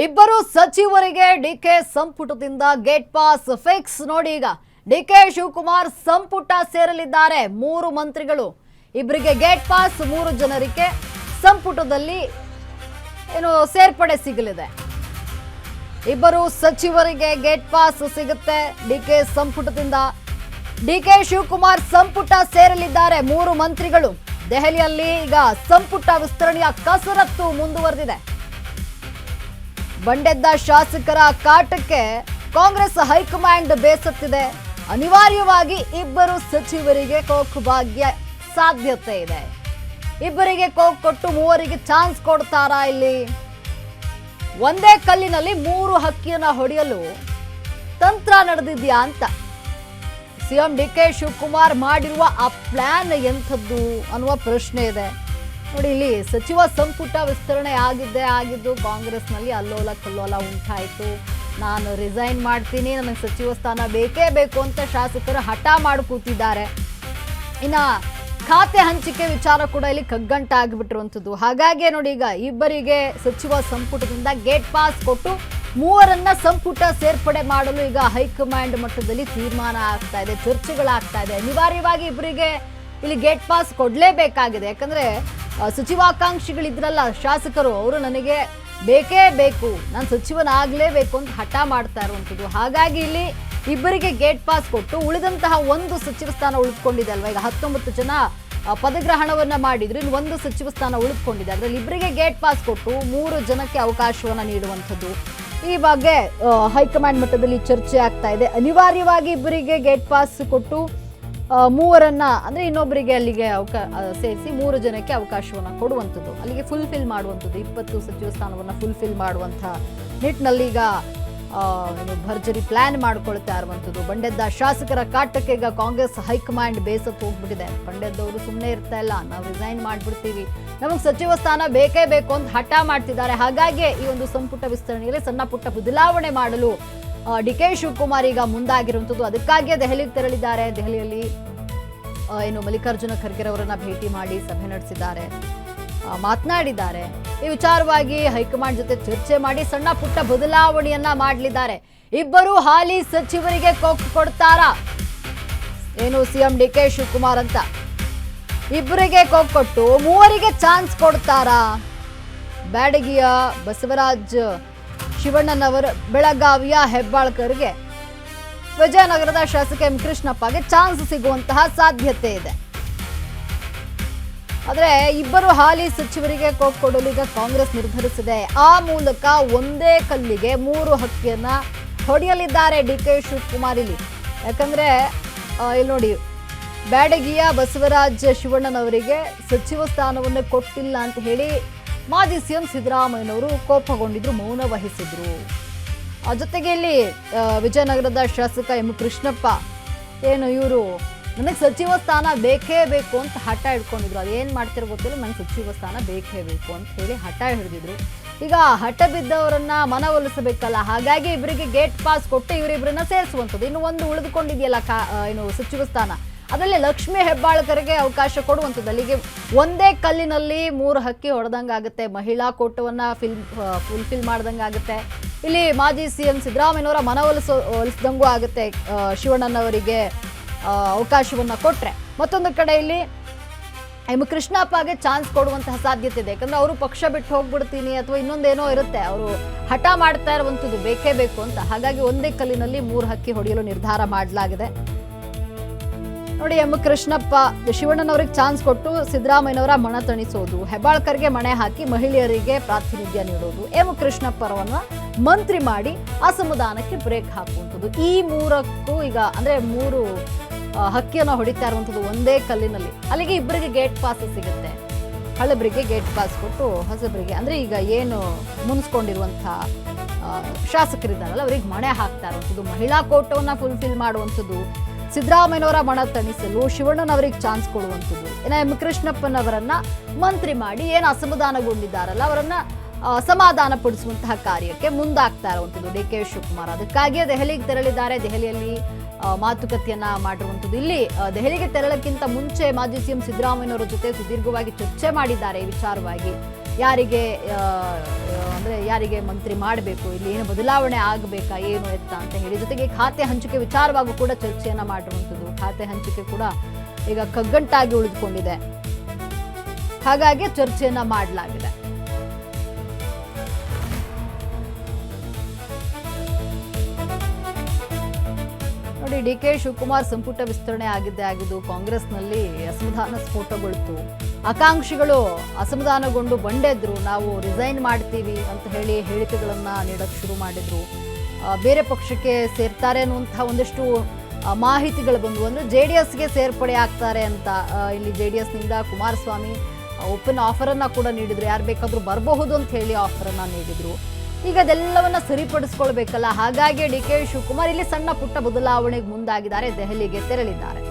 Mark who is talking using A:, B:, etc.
A: ಇಬ್ಬರು ಸಚಿವರಿಗೆ ಡಿಕೆ ಸಂಪುಟದಿಂದ ಗೇಟ್ ಪಾಸ್ ಫಿಕ್ಸ್. ನೋಡಿ, ಈಗ ಡಿಕೆ ಶಿವಕುಮಾರ್ ಸಂಪುಟ ಸೇರಲಿದ್ದಾರೆ. 3 ಮಂತ್ರಿಗಳು, ಇಬ್ಬರಿಗೆ ಗೇಟ್ ಪಾಸ್, 3 ಜನರಿಗೆ ಸಂಪುಟದಲ್ಲಿ ಸೇರ್ಪಡೆ ಸಿಗಲಿದೆ. ಇಬ್ಬರು ಸಚಿವರಿಗೆ ಗೇಟ್ ಪಾಸ್ ಸಿಗುತ್ತೆ ಡಿಕೆ ಸಂಪುಟದಿಂದ. ಡಿಕೆ ಶಿವಕುಮಾರ್ ಸಂಪುಟ ಸೇರಲಿದ್ದಾರೆ. 3 ಮಂತ್ರಿಗಳು. ದೆಹಲಿಯಲ್ಲಿ ಈಗ ಸಂಪುಟ ವಿಸ್ತರಣೆಯ ಕಸರತ್ತು ಮುಂದುವರೆದಿದೆ. ಬಂಡೆದ್ದ ಶಾಸಕರ ಕಾಟಕ್ಕೆ ಕಾಂಗ್ರೆಸ್ ಹೈಕಮಾಂಡ್ ಬೇಸತ್ತಿದೆ. ಅನಿವಾರ್ಯವಾಗಿ ಇಬ್ಬರು ಸಚಿವರಿಗೆ ಕೋಕ್ ಭಾಗ್ಯ ಸಾಧ್ಯತೆ ಇದೆ. ಇಬ್ಬರಿಗೆ ಕೋಕ್ ಕೊಟ್ಟು 3ರಿಗೆ ಚಾನ್ಸ್ ಕೊಡ್ತಾರಾ? ಇಲ್ಲಿ ಒಂದೇ ಕಲ್ಲಿನಲ್ಲಿ 3 ಹಕ್ಕಿಯನ್ನ ಹೊಡೆಯಲು ತಂತ್ರ ನಡೆದಿದ್ಯಾ ಅಂತ ಸಿಎಂ ಡಿಕೆ ಶಿವಕುಮಾರ್ ಮಾಡಿರುವ ಆ ಪ್ಲಾನ್ ಎಂಥದ್ದು ಅನ್ನುವ ಪ್ರಶ್ನೆ ಇದೆ. ನೋಡಿ, ಇಲ್ಲಿ ಸಚಿವ ಸಂಪುಟ ವಿಸ್ತರಣೆ ಆಗಿದ್ದು ಕಾಂಗ್ರೆಸ್ನಲ್ಲಿ ಅಲ್ಲೋಲ ಕಲ್ಲೋಲ ಉಂಟಾಯಿತು. ನಾನು ರಿಸೈನ್ ಮಾಡ್ತೀನಿ, ನನಗೆ ಸಚಿವ ಸ್ಥಾನ ಬೇಕೇ ಬೇಕು ಅಂತ ಶಾಸಕರು ಹಠ ಮಾಡಿ ಕೂತಿದ್ದಾರೆ. ಇನ್ನು ಖಾತೆ ಹಂಚಿಕೆ ವಿಚಾರ ಕೂಡ ಇಲ್ಲಿ ಕಗ್ಗಂಟಾಗಿಬಿಟ್ಟಿರುವಂಥದ್ದು. ಹಾಗಾಗಿ ನೋಡಿ, ಈಗ ಇಬ್ಬರಿಗೆ ಸಚಿವ ಸಂಪುಟದಿಂದ ಗೇಟ್ ಪಾಸ್ ಕೊಟ್ಟು 3ರನ್ನ ಸಂಪುಟ ಸೇರ್ಪಡೆ ಮಾಡಲು ಈಗ ಹೈಕಮಾಂಡ್ ಮಟ್ಟದಲ್ಲಿ ತೀರ್ಮಾನ ಆಗ್ತಾ ಇದೆ, ಚರ್ಚೆಗಳಾಗ್ತಾ ಇದೆ. ಅನಿವಾರ್ಯವಾಗಿ ಇಬ್ಬರಿಗೆ ಇಲ್ಲಿ ಗೇಟ್ ಪಾಸ್ ಕೊಡಲೇಬೇಕಾಗಿದೆ. ಯಾಕಂದ್ರೆ ಸಚಿವಾಕಾಂಕ್ಷಿಗಳಿದ್ರಲ್ಲ ಶಾಸಕರು, ಅವರು ನನಗೆ ಬೇಕೇ ಬೇಕು, ನಾನು ಸಚಿವನಾಗಲೇಬೇಕು ಅಂತ ಹಠ ಮಾಡ್ತಾ ಇರುವಂಥದ್ದು. ಹಾಗಾಗಿ ಇಲ್ಲಿ ಇಬ್ಬರಿಗೆ ಗೇಟ್ ಪಾಸ್ ಕೊಟ್ಟು ಉಳಿದಂತಹ 1 ಸಚಿವ ಸ್ಥಾನ ಉಳಿದುಕೊಂಡಿದೆ ಅಲ್ವಾ. ಈಗ 19 ಜನ ಪದಗ್ರಹಣವನ್ನ ಮಾಡಿದ್ರು, ಇನ್ನು 1 ಸಚಿವ ಸ್ಥಾನ ಉಳಿದುಕೊಂಡಿದೆ. ಅದರಲ್ಲಿ ಇಬ್ಬರಿಗೆ ಗೇಟ್ ಪಾಸ್ ಕೊಟ್ಟು 3 ಜನಕ್ಕೆ ಅವಕಾಶವನ್ನ ನೀಡುವಂಥದ್ದು. ಈ ಬಗ್ಗೆ ಹೈಕಮಾಂಡ್ ಮಟ್ಟದಲ್ಲಿ ಚರ್ಚೆ ಆಗ್ತಾ ಇದೆ. ಅನಿವಾರ್ಯವಾಗಿ ಇಬ್ಬರಿಗೆ ಗೇಟ್ ಪಾಸ್ ಕೊಟ್ಟು 3ರನ್ನ ಅಂದ್ರೆ ಇನ್ನೊಬ್ಬರಿಗೆ ಅಲ್ಲಿಗೆ ಸೇರಿಸಿ 3 ಜನಕ್ಕೆ ಅವಕಾಶವನ್ನ ಕೊಡುವಂಥದ್ದು, ಅಲ್ಲಿಗೆ ಫುಲ್ಫಿಲ್ ಮಾಡುವಂಥದ್ದು, 20 ಸಚಿವ ಸ್ಥಾನವನ್ನ ಫುಲ್ಫಿಲ್ ಮಾಡುವಂಥ ನಿಟ್ಟಿನಲ್ಲಿ ಈಗ ಭರ್ಜರಿ ಪ್ಲಾನ್ ಮಾಡ್ಕೊಳ್ತಾ ಇರುವಂಥದ್ದು. ಬಂಡೆದ್ದ ಶಾಸಕರ ಕಾಟಕ್ಕೆ ಈಗ ಕಾಂಗ್ರೆಸ್ ಹೈಕಮಾಂಡ್ ಬೇಸತ್ತು ಹೋಗ್ಬಿಟ್ಟಿದೆ. ಬಂಡೆದ್ದವರು ಸುಮ್ಮನೆ ಇರ್ತಾ ಇಲ್ಲ, ನಾವು ರಿಸೈನ್ ಮಾಡ್ಬಿಡ್ತೀವಿ, ನಮಗೆ ಸಚಿವ ಸ್ಥಾನ ಬೇಕೇ ಬೇಕು ಅಂತ ಹಠ ಮಾಡ್ತಿದ್ದಾರೆ. ಹಾಗಾಗಿ ಈ ಒಂದು ಸಂಪುಟ ವಿಸ್ತರಣೆಯಲ್ಲಿ ಸಣ್ಣ ಪುಟ್ಟ ಬದಲಾವಣೆ ಮಾಡಲು ಡಿಕೆ ಶಿವಕುಮಾರ್ ಈಗ ಮುಂದಾಗಿರುವಂಥದ್ದು. ಅದಕ್ಕಾಗಿಯೇ ದೆಹಲಿಗೆ ತೆರಳಿದ್ದಾರೆ. ದೆಹಲಿಯಲ್ಲಿ ಮಲ್ಲಿಕಾರ್ಜುನ ಖರ್ಗೆ ಅವರನ್ನ ಭೇಟಿ ಮಾಡಿ ಸಭೆ ನಡೆಸಿದ್ದಾರೆ, ಮಾತನಾಡಿದ್ದಾರೆ. ಈ ವಿಚಾರವಾಗಿ ಹೈಕಮಾಂಡ್ ಜೊತೆ ಚರ್ಚೆ ಮಾಡಿ ಸಣ್ಣ ಪುಟ್ಟ ಬದಲಾವಣೆಯನ್ನ ಮಾಡಲಿದ್ದಾರೆ. ಇಬ್ಬರು ಹಾಲಿ ಸಚಿವರಿಗೆ ಕೋಕ್ ಕೊಡ್ತಾರಾ ಸಿಎಂ ಡಿಕೆ ಶಿವಕುಮಾರ್ ಅಂತ? ಇಬ್ಬರಿಗೆ ಕೋಕ್ ಕೊಟ್ಟು 3ರಿಗೆ ಚಾನ್ಸ್ ಕೊಡ್ತಾರಾ? ಬ್ಯಾಡಗಿಯ ಬಸವರಾಜ್ ಶಿವಣ್ಣನವರ, ಬೆಳಗಾವಿಯ ಹೆಬ್ಬಾಳ್ಕರ್ಗೆ, ವಿಜಯನಗರದ ಶಾಸಕ ಎಂ ಕೃಷ್ಣಪ್ಪಗೆ ಚಾನ್ಸ್ ಸಿಗುವಂತಹ ಸಾಧ್ಯತೆ ಇದೆ. ಆದ್ರೆ ಇಬ್ಬರು ಹಾಲಿ ಸಚಿವರಿಗೆ ಕೋಕ್ ಕೊಡಲು ಈಗ ಕಾಂಗ್ರೆಸ್ ನಿರ್ಧರಿಸಿದೆ. ಆ ಮೂಲಕ ಒಂದೇ ಕಲ್ಲಿಗೆ 3 ಹಕ್ಕಿಯನ್ನ ಹೊಡೆಯಲಿದ್ದಾರೆ ಡಿಕೆ ಶಿವಕುಮಾರ್ ಇಲ್ಲಿ. ಯಾಕಂದ್ರೆ ಇಲ್ಲಿ ನೋಡಿ, ಬ್ಯಾಡಗಿಯ ಬಸವರಾಜ್ ಶಿವಣ್ಣನವರಿಗೆ ಸಚಿವ ಸ್ಥಾನವನ್ನು ಕೊಟ್ಟಿಲ್ಲ ಅಂತ ಹೇಳಿ ಮಾಜಿ ಸಿಎಂ ಸಿದ್ದರಾಮಯ್ಯನವರು ಕೋಪಗೊಂಡಿದ್ರು, ಮೌನ ವಹಿಸಿದ್ರು. ಜೊತೆಗೆ ಇಲ್ಲಿ ವಿಜಯನಗರದ ಶಾಸಕ ಎಂ ಕೃಷ್ಣಪ್ಪ ಇವರು ನನಗೆ ಸಚಿವ ಸ್ಥಾನ ಬೇಕೇ ಬೇಕು ಅಂತ ಹಠ ಹಿಡ್ಕೊಂಡಿದ್ರು. ಅದೇನು ಮಾಡ್ತಿರೋ ಗೊತ್ತಿಲ್ಲ, ನನಗೆ ಸಚಿವ ಸ್ಥಾನ ಬೇಕೇ ಬೇಕು ಅಂತ ಹೇಳಿ ಹಠ ಹಿಡಿದಿದ್ರು. ಈಗ ಹಠ ಬಿದ್ದವರನ್ನ ಮನವೊಲಿಸಬೇಕಲ್ಲ, ಹಾಗಾಗಿ ಇಬ್ಬರಿಗೆ ಗೇಟ್ ಪಾಸ್ ಕೊಟ್ಟು ಇವರಿಬ್ಬರನ್ನ ಸೇರಿಸುವಂಥದ್ದು. ಇನ್ನು 1 ಉಳಿದುಕೊಂಡಿದೆಯಲ್ಲ ಸಚಿವ ಸ್ಥಾನ, ಅದರಲ್ಲಿ ಲಕ್ಷ್ಮೀ ಹೆಬ್ಬಾಳ್ಕರ್ಗೆ ಅವಕಾಶ ಕೊಡುವಂಥದ್ದು. ಅಲ್ಲಿಗೆ ಒಂದೇ ಕಲ್ಲಿನಲ್ಲಿ 3 ಹಕ್ಕಿ ಹೊಡೆದಂಗಾಗುತ್ತೆ. ಮಹಿಳಾ ಕೋಟವನ್ನ ಫುಲ್ಫಿಲ್ ಮಾಡ್ದಂಗಾಗುತ್ತೆ. ಇಲ್ಲಿ ಮಾಜಿ ಸಿಎಂ ಸಿದ್ದರಾಮಯ್ಯನವರ ಮನವೊಲಿಸಿದಂಗೂ ಆಗುತ್ತೆ ಶಿವಣ್ಣನವರಿಗೆ ಅವಕಾಶವನ್ನ ಕೊಟ್ರೆ. ಮತ್ತೊಂದು ಕಡೆ ಇಲ್ಲಿ ಎಂ ಕೃಷ್ಣಪ್ಪಗೆ ಚಾನ್ಸ್ ಕೊಡುವಂತಹ ಸಾಧ್ಯತೆ ಇದೆ. ಯಾಕಂದ್ರೆ ಅವರು ಪಕ್ಷ ಬಿಟ್ಟು ಹೋಗ್ಬಿಡ್ತೀನಿ ಅಥವಾ ಇನ್ನೊಂದೇನೋ ಇರುತ್ತೆ, ಅವರು ಹಠ ಮಾಡ್ತಾ ಇರುವಂಥದ್ದು ಬೇಕೇ ಬೇಕು ಅಂತ. ಹಾಗಾಗಿ ಒಂದೇ ಕಲ್ಲಿನಲ್ಲಿ 3 ಹಕ್ಕಿ ಹೊಡೆಯಲು ನಿರ್ಧಾರ ಮಾಡಲಾಗಿದೆ. ನೋಡಿ, ಎಂ ಕೃಷ್ಣಪ್ಪ ಶಿವಣ್ಣನವರಿಗೆ ಚಾನ್ಸ್ ಕೊಟ್ಟು ಸಿದ್ದರಾಮಯ್ಯನವರ ಮಣ ತಣಿಸೋದು, ಹೆಬ್ಬಾಳ್ಕರ್ಗೆ ಮಣೆ ಹಾಕಿ ಮಹಿಳೆಯರಿಗೆ ಪ್ರಾತಿನಿಧ್ಯ ನೀಡೋದು, ಎಂ ಕೃಷ್ಣಪ್ಪರವನ್ನ ಮಂತ್ರಿ ಮಾಡಿ ಅಸಮಾಧಾನಕ್ಕೆ ಬ್ರೇಕ್ ಹಾಕುವಂಥದ್ದು. ಈ 3ಕ್ಕೂ ಈಗ ಅಂದ್ರೆ 3 ಹಕ್ಕಿಯನ್ನು ಹೊಡಿತಾ ಇರುವಂಥದ್ದು ಒಂದೇ ಕಲ್ಲಿನಲ್ಲಿ. ಅಲ್ಲಿಗೆ ಇಬ್ಬರಿಗೆ ಗೇಟ್ ಪಾಸ್ ಸಿಗುತ್ತೆ. ಹಳಬರಿಗೆ ಗೇಟ್ ಪಾಸ್ ಕೊಟ್ಟು ಹೊಸಬರಿಗೆ, ಅಂದ್ರೆ ಈಗ ಏನು ಮುನ್ಸ್ಕೊಂಡಿರುವಂತಹ ಶಾಸಕರಿದ್ದಾರಲ್ಲ ಅವರಿಗೆ ಮಣೆ ಹಾಕ್ತಾ ಇರುವಂಥದ್ದು, ಮಹಿಳಾ ಕೋಟವನ್ನ ಫುಲ್ಫಿಲ್ ಮಾಡುವಂಥದ್ದು, ಸಿದ್ದರಾಮಯ್ಯನವರ ಮಣ ತಣಿಸಲು ಶಿವಣ್ಣನವರಿಗೆ ಚಾನ್ಸ್ ಕೊಡುವಂಥದ್ದು. ಇನ್ನು ಎಂ ಕೃಷ್ಣಪ್ಪನವರನ್ನ ಮಂತ್ರಿ ಮಾಡಿ ಏನು ಅಸಮಾಧಾನಗೊಂಡಿದ್ದಾರಲ್ಲ ಅವರನ್ನ ಸಮಾಧಾನ ಪಡಿಸುವಂತಹ ಕಾರ್ಯಕ್ಕೆ ಮುಂದಾಗ್ತಾ ಇರುವಂಥದ್ದು ಡಿಕೆ ಶಿವಕುಮಾರ್. ಅದಕ್ಕಾಗಿಯೇ ದೆಹಲಿಗೆ ತೆರಳಿದ್ದಾರೆ. ದೆಹಲಿಯಲ್ಲಿ ಮಾತುಕತೆಯನ್ನ ಮಾಡಿರುವಂಥದ್ದು. ಇಲ್ಲಿ ದೆಹಲಿಗೆ ತೆರಳಕ್ಕಿಂತ ಮುಂಚೆ ಮಾಜಿ ಸಿಎಂ ಸಿದ್ದರಾಮಯ್ಯನವರ ಜೊತೆ ಸುದೀರ್ಘವಾಗಿ ಚರ್ಚೆ ಮಾಡಿದ್ದಾರೆ ಈ ವಿಚಾರವಾಗಿ. ಯಾರಿಗೆ ಅಂದರೆ ಯಾರಿಗೆ ಮಂತ್ರಿ ಮಾಡಬೇಕು, ಇಲ್ಲಿ ಏನು ಬದಲಾವಣೆ ಆಗಬೇಕಾ ಏನು ಎತ್ತ ಅಂತ ಹೇಳಿ, ಜೊತೆಗೆ ಖಾತೆ ಹಂಚಿಕೆ ವಿಚಾರವಾಗೂ ಕೂಡ ಚರ್ಚೆಯನ್ನು ಮಾಡಿರುವಂಥದ್ದು. ಖಾತೆ ಹಂಚಿಕೆ ಕೂಡ ಈಗ ಕಗ್ಗಂಟಾಗಿ ಉಳಿದುಕೊಂಡಿದೆ, ಹಾಗಾಗಿ ಚರ್ಚೆಯನ್ನ ಮಾಡಲಾಗಿದೆ. ನೋಡಿ, ಡಿ.ಕೆ. ಶಿವಕುಮಾರ್ ಸಂಪುಟ ವಿಸ್ತರಣೆ ಆಗಿದ್ದು ಕಾಂಗ್ರೆಸ್ನಲ್ಲಿ ಅಸಮಾಧಾನ ಸ್ಫೋಟಗೊಳ್ತು. ಆಕಾಂಕ್ಷಿಗಳು ಅಸಮಾಧಾನಗೊಂಡು ಬಂಡೆದ್ರು, ನಾವು ರಿಸೈನ್ ಮಾಡ್ತೀವಿ ಅಂತ ಹೇಳಿ ಹೇಳಿಕೆಗಳನ್ನ ನೀಡಕ್ಕೆ ಶುರು ಮಾಡಿದ್ರು. ಬೇರೆ ಪಕ್ಷಕ್ಕೆ ಸೇರ್ತಾರೆ ಅನ್ನುವಂತಹ ಒಂದಷ್ಟು ಮಾಹಿತಿಗಳು ಬಂದವು. ಅಂದರೆ JDSಗೆ ಸೇರ್ಪಡೆ ಆಗ್ತಾರೆ ಅಂತ. ಇಲ್ಲಿ JDSನಿಂದ ಕುಮಾರಸ್ವಾಮಿ ಓಪನ್ ಆಫರನ್ನು ಕೂಡ ನೀಡಿದ್ರು, ಯಾರು ಬೇಕಾದರೂ ಬರಬಹುದು ಅಂತ ಹೇಳಿ ಆಫರನ್ನು ನೀಡಿದ್ರು. ಈಗ ಅದೆಲ್ಲವನ್ನ ಸರಿಪಡಿಸ್ಕೊಳ್ಬೇಕಲ್ಲ, ಹಾಗಾಗಿ ಡಿ.ಕೆ. ಶಿವಕುಮಾರ್ ಇಲ್ಲಿ ಸಣ್ಣ ಪುಟ್ಟ ಬದಲಾವಣೆಗೆ ಮುಂದಾಗಿದ್ದಾರೆ, ದೆಹಲಿಗೆ ತೆರಳಿದ್ದಾರೆ.